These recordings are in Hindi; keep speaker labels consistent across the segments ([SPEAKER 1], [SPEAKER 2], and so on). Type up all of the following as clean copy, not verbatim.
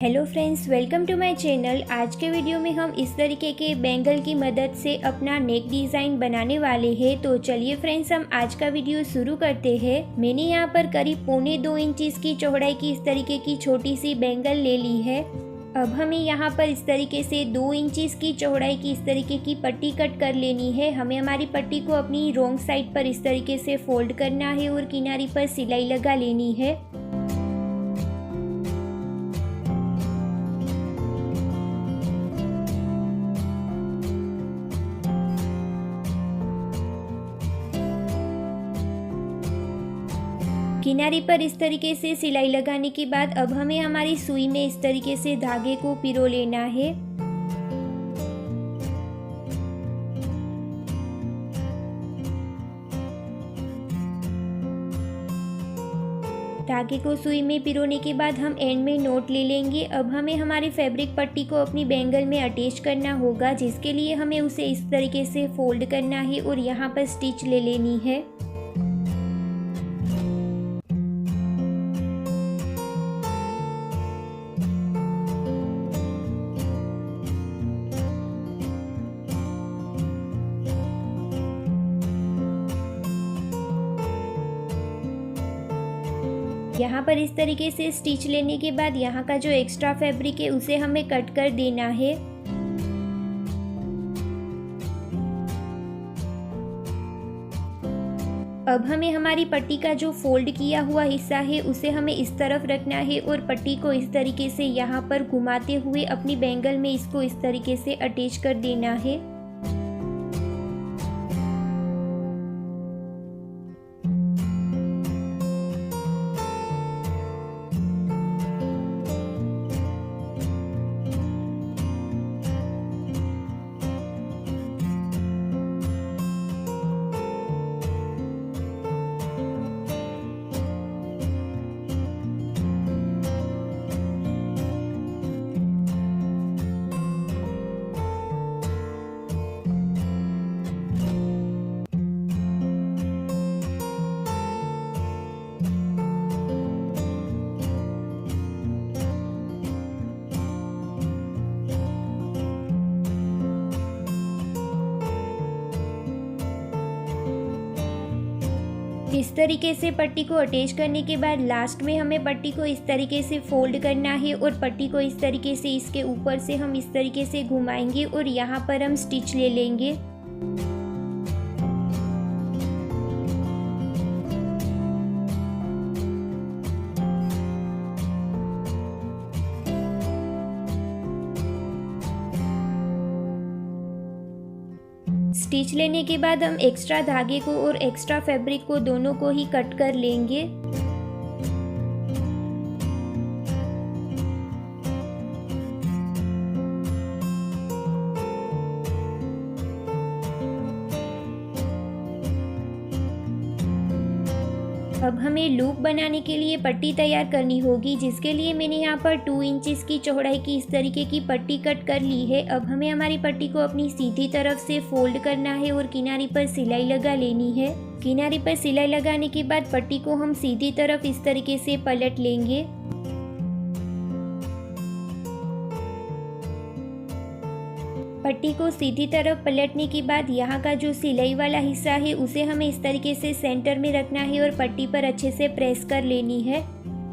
[SPEAKER 1] Hello friends, welcome to my channel. आज के वीडियो में हम इस तरीके के बैंगल की मदद से अपना नेक डिज़ाइन बनाने वाले हैं। तो चलिए फ्रेंड्स, हम आज का वीडियो शुरू करते हैं। मैंने यहाँ पर करीब 1.25 इंच की चौड़ाई की इस तरीके की छोटी सी बैंगल ले ली है। अब हमें यहाँ पर इस तरीके से 2 इंच की चौड़ाई की इस तरीके की पट्टी कट कर लेनी है। हमें हमारी पट्टी को अपनी रॉन्ग साइड पर इस तरीके से फोल्ड करना है और किनारी पर सिलाई लगा लेनी है। किनारी पर इस तरीके से सिलाई लगाने के बाद अब हमें हमारी सुई में इस तरीके से धागे को पिरो लेना है। धागे को सुई में पिरोने के बाद हम एंड में नोट ले लेंगे। अब हमें हमारी फैब्रिक पट्टी को अपनी बैंगल में अटैच करना होगा, जिसके लिए हमें उसे इस तरीके से फोल्ड करना है और यहाँ पर स्टिच ले लेनी है। यहाँ पर इस तरीके से स्टिच लेने के बाद यहाँ का जो एक्स्ट्रा फैब्रिक है उसे हमें कट कर देना है। अब हमें हमारी पट्टी का जो फोल्ड किया हुआ हिस्सा है उसे हमें इस तरफ रखना है और पट्टी को इस तरीके से यहाँ पर घुमाते हुए अपनी बैंगल में इसको इस तरीके से अटैच कर देना है। इस तरीके से पट्टी को अटैच करने के बाद लास्ट में हमें पट्टी को इस तरीके से फोल्ड करना है और पट्टी को इस तरीके से इसके ऊपर से हम इस तरीके से घुमाएंगे और यहाँ पर हम स्टिच ले लेंगे। स्टिच लेने के बाद हम एक्स्ट्रा धागे को और एक्स्ट्रा फैब्रिक को दोनों को ही कट कर लेंगे। अब हमें लूप बनाने के लिए पट्टी तैयार करनी होगी, जिसके लिए मैंने यहाँ पर 2 इंच की चौड़ाई की इस तरीके की पट्टी कट कर ली है। अब हमें हमारी पट्टी को अपनी सीधी तरफ से फोल्ड करना है और किनारी पर सिलाई लगा लेनी है। किनारी पर सिलाई लगाने के बाद पट्टी को हम सीधी तरफ इस तरीके से पलट लेंगे। पट्टी को सीधी तरफ पलटने के बाद यहाँ का जो सिलाई वाला हिस्सा है उसे हमें इस तरीके से सेंटर में रखना है और पट्टी पर अच्छे से प्रेस कर लेनी है।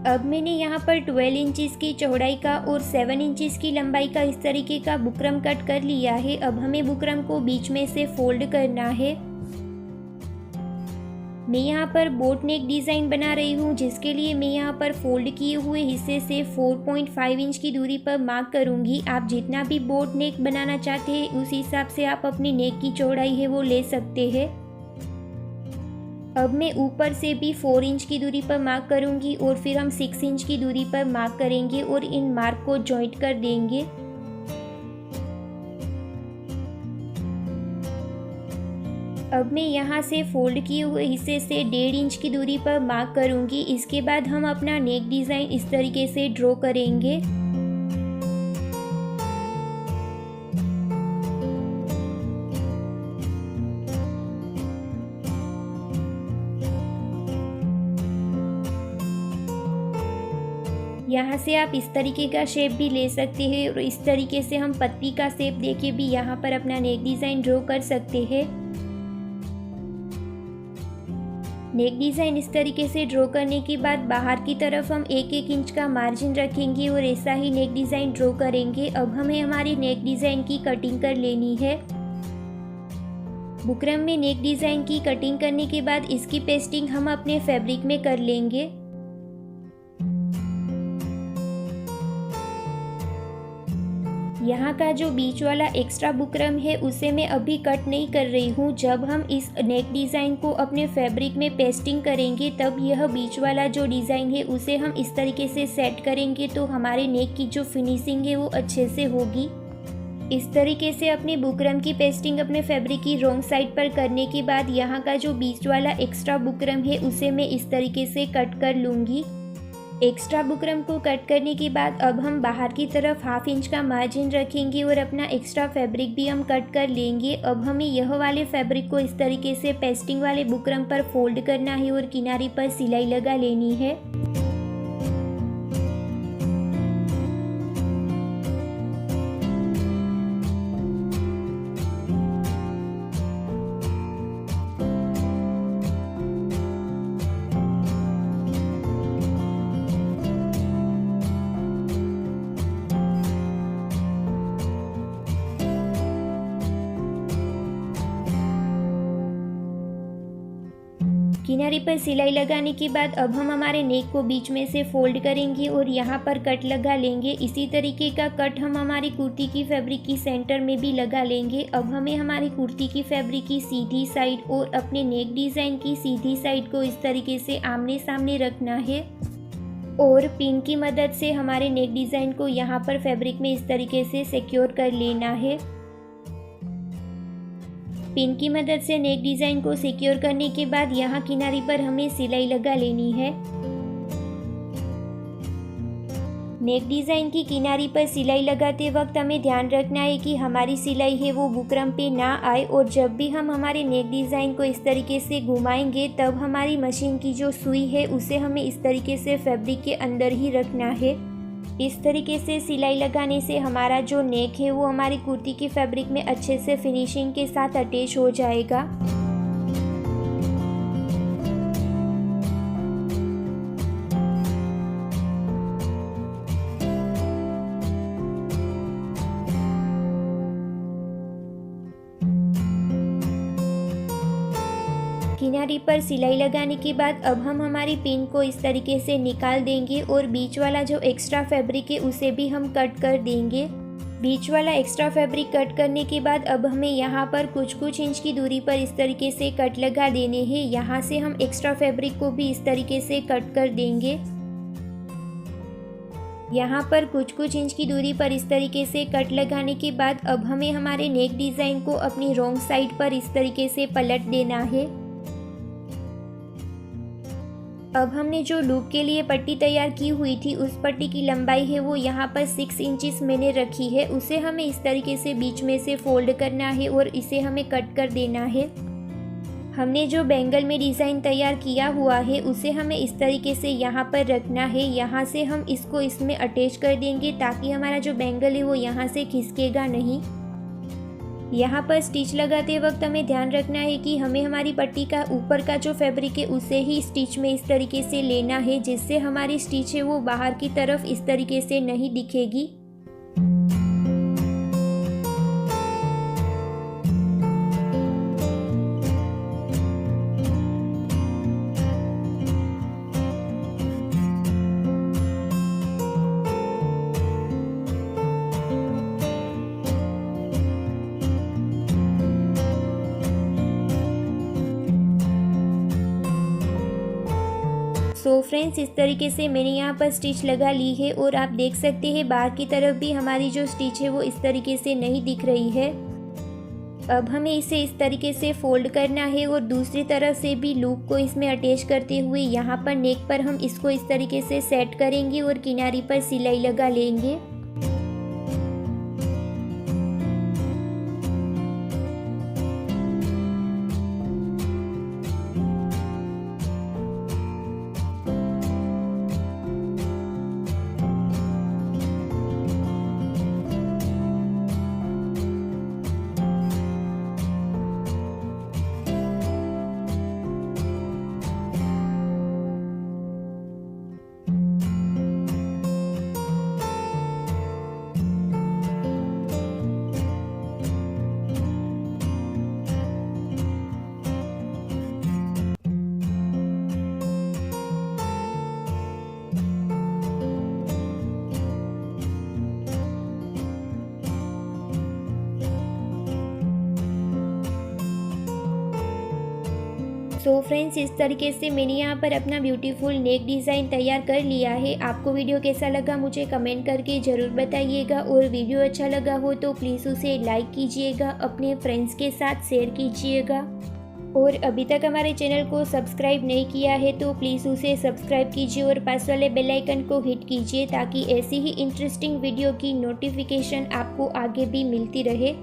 [SPEAKER 1] अब मैंने यहाँ पर 12 इंच की चौड़ाई का और 7 इंच की लंबाई का इस तरीके का बुकरम कट कर लिया है। अब हमें बुकरम को बीच में से फोल्ड करना है। मैं यहाँ पर बोट नेक डिज़ाइन बना रही हूँ, जिसके लिए मैं यहाँ पर फोल्ड किए हुए हिस्से से 4.5 इंच की दूरी पर मार्क करूँगी। आप जितना भी बोट नेक बनाना चाहते हैं उस हिसाब से आप अपनी नेक की चौड़ाई है वो ले सकते हैं। अब मैं ऊपर से भी 4 इंच की दूरी पर मार्क करूँगी और फिर हम 6 इंच की दूरी पर मार्क करेंगे और इन मार्क को जॉइंट कर देंगे। अब मैं यहाँ से फोल्ड किए हुए हिस्से से 1.5 इंच की दूरी पर मार्क करूँगी। इसके बाद हम अपना नेक डिज़ाइन इस तरीके से ड्रॉ करेंगे। यहाँ से आप इस तरीके का शेप भी ले सकते हैं और इस तरीके से हम पत्ती का शेप देके भी यहाँ पर अपना नेक डिज़ाइन ड्रॉ कर सकते हैं। नेक डिज़ाइन इस तरीके से ड्रॉ करने के बाद बाहर की तरफ हम 1-1 इंच का मार्जिन रखेंगे और ऐसा ही नेक डिज़ाइन ड्रॉ करेंगे। अब हमें हमारी नेक डिज़ाइन की कटिंग कर लेनी है। बुकरम में नेक डिज़ाइन की कटिंग करने के बाद इसकी पेस्टिंग हम अपने फैब्रिक में कर लेंगे। यहाँ का जो बीच वाला एक्स्ट्रा बुकरम है उसे मैं अभी कट नहीं कर रही हूँ। जब हम इस नेक डिज़ाइन को अपने फैब्रिक में पेस्टिंग करेंगे तब यह बीच वाला जो डिज़ाइन है उसे हम इस तरीके से सेट करेंगे तो हमारे नेक की जो फिनिशिंग है वो अच्छे से होगी। इस तरीके से अपने बुकरम की पेस्टिंग अपने फैब्रिक की रॉन्ग साइड पर करने के बाद यहाँ का जो बीच वाला एक्स्ट्रा बुकरम है उसे मैं इस तरीके से कट कर लूँगी। एक्स्ट्रा बुकरम को कट करने के बाद अब हम बाहर की तरफ 1/2 इंच का मार्जिन रखेंगे और अपना एक्स्ट्रा फैब्रिक भी हम कट कर लेंगे। अब हमें यह वाले फैब्रिक को इस तरीके से पेस्टिंग वाले बुकरम पर फोल्ड करना है और किनारे पर सिलाई लगा लेनी है। किनारे पर सिलाई लगाने के बाद अब हम हमारे नेक को बीच में से फोल्ड करेंगे और यहाँ पर कट लगा लेंगे। इसी तरीके का कट हम हमारी कुर्ती की फैब्रिक की सेंटर में भी लगा लेंगे। अब हमें हमारी कुर्ती की फैब्रिक की सीधी साइड और अपने नेक डिज़ाइन की सीधी साइड को इस तरीके से आमने सामने रखना है और पिन की मदद से हमारे नेक डिज़ाइन को यहाँ पर फैब्रिक में इस तरीके से सिक्योर कर लेना है। पिन की मदद से नेक डिज़ाइन को सिक्योर करने के बाद यहाँ किनारे पर हमें सिलाई लगा लेनी है। नेक डिज़ाइन की किनारी पर सिलाई लगाते वक्त हमें ध्यान रखना है कि हमारी सिलाई है वो बुकरम पे ना आए और जब भी हम हमारे नेक डिज़ाइन को इस तरीके से घुमाएंगे तब हमारी मशीन की जो सुई है उसे हमें इस तरीके से फैब्रिक के अंदर ही रखना है। इस तरीके से सिलाई लगाने से हमारा जो नेक है वो हमारी कुर्ती की फैब्रिक में अच्छे से फिनिशिंग के साथ अटैच हो जाएगा। किनारी पर सिलाई लगाने के बाद अब हम हमारी पिन को इस तरीके से निकाल देंगे और बीच वाला जो एक्स्ट्रा फैब्रिक है उसे भी हम कट कर देंगे। बीच वाला एक्स्ट्रा फैब्रिक कट करने के बाद अब हमें यहाँ पर कुछ इंच की दूरी पर इस तरीके से कट लगा देने हैं। यहाँ से हम एक्स्ट्रा फैब्रिक को भी इस तरीके से कट कर देंगे। यहाँ पर कुछ इंच की दूरी पर इस तरीके से कट लगाने के बाद अब हमें हमारे नेक डिज़ाइन को अपनी रॉन्ग साइड पर इस तरीके से पलट देना है। अब हमने जो लूप के लिए पट्टी तैयार की हुई थी उस पट्टी की लंबाई है वो यहाँ पर 6 इंचेस मैंने रखी है। उसे हमें इस तरीके से बीच में से फोल्ड करना है और इसे हमें कट कर देना है। हमने जो बैंगल में डिज़ाइन तैयार किया हुआ है उसे हमें इस तरीके से यहाँ पर रखना है। यहाँ से हम इसको इसमें अटैच कर देंगे ताकि हमारा जो बैंगल है वो यहाँ से खिसकेगा नहीं। यहाँ पर स्टिच लगाते वक्त हमें ध्यान रखना है कि हमें हमारी पट्टी का ऊपर का जो फैब्रिक है उसे ही स्टिच में इस तरीके से लेना है जिससे हमारी स्टिच है वो बाहर की तरफ इस तरीके से नहीं दिखेगी। सो फ्रेंड्स, इस तरीके से मैंने यहाँ पर स्टिच लगा ली है और आप देख सकते हैं बाहर की तरफ भी हमारी जो स्टिच है वो इस तरीके से नहीं दिख रही है। अब हमें इसे इस तरीके से फोल्ड करना है और दूसरी तरफ से भी लूप को इसमें अटैच करते हुए यहाँ पर नेक पर हम इसको इस तरीके से सेट करेंगे और किनारी पर सिलाई लगा लेंगे। सो फ्रेंड्स, इस तरीके से मैंने यहाँ पर अपना ब्यूटीफुल नेक डिज़ाइन तैयार कर लिया है। आपको वीडियो कैसा लगा मुझे कमेंट करके ज़रूर बताइएगा, और वीडियो अच्छा लगा हो तो प्लीज़ उसे लाइक कीजिएगा, अपने फ्रेंड्स के साथ शेयर कीजिएगा। और अभी तक हमारे चैनल को सब्सक्राइब नहीं किया है तो प्लीज़ उसे सब्सक्राइब कीजिए और पास वाले बेल आइकन को हिट कीजिए, ताकि ऐसी ही इंटरेस्टिंग वीडियो की नोटिफिकेशन आपको आगे भी मिलती रहे।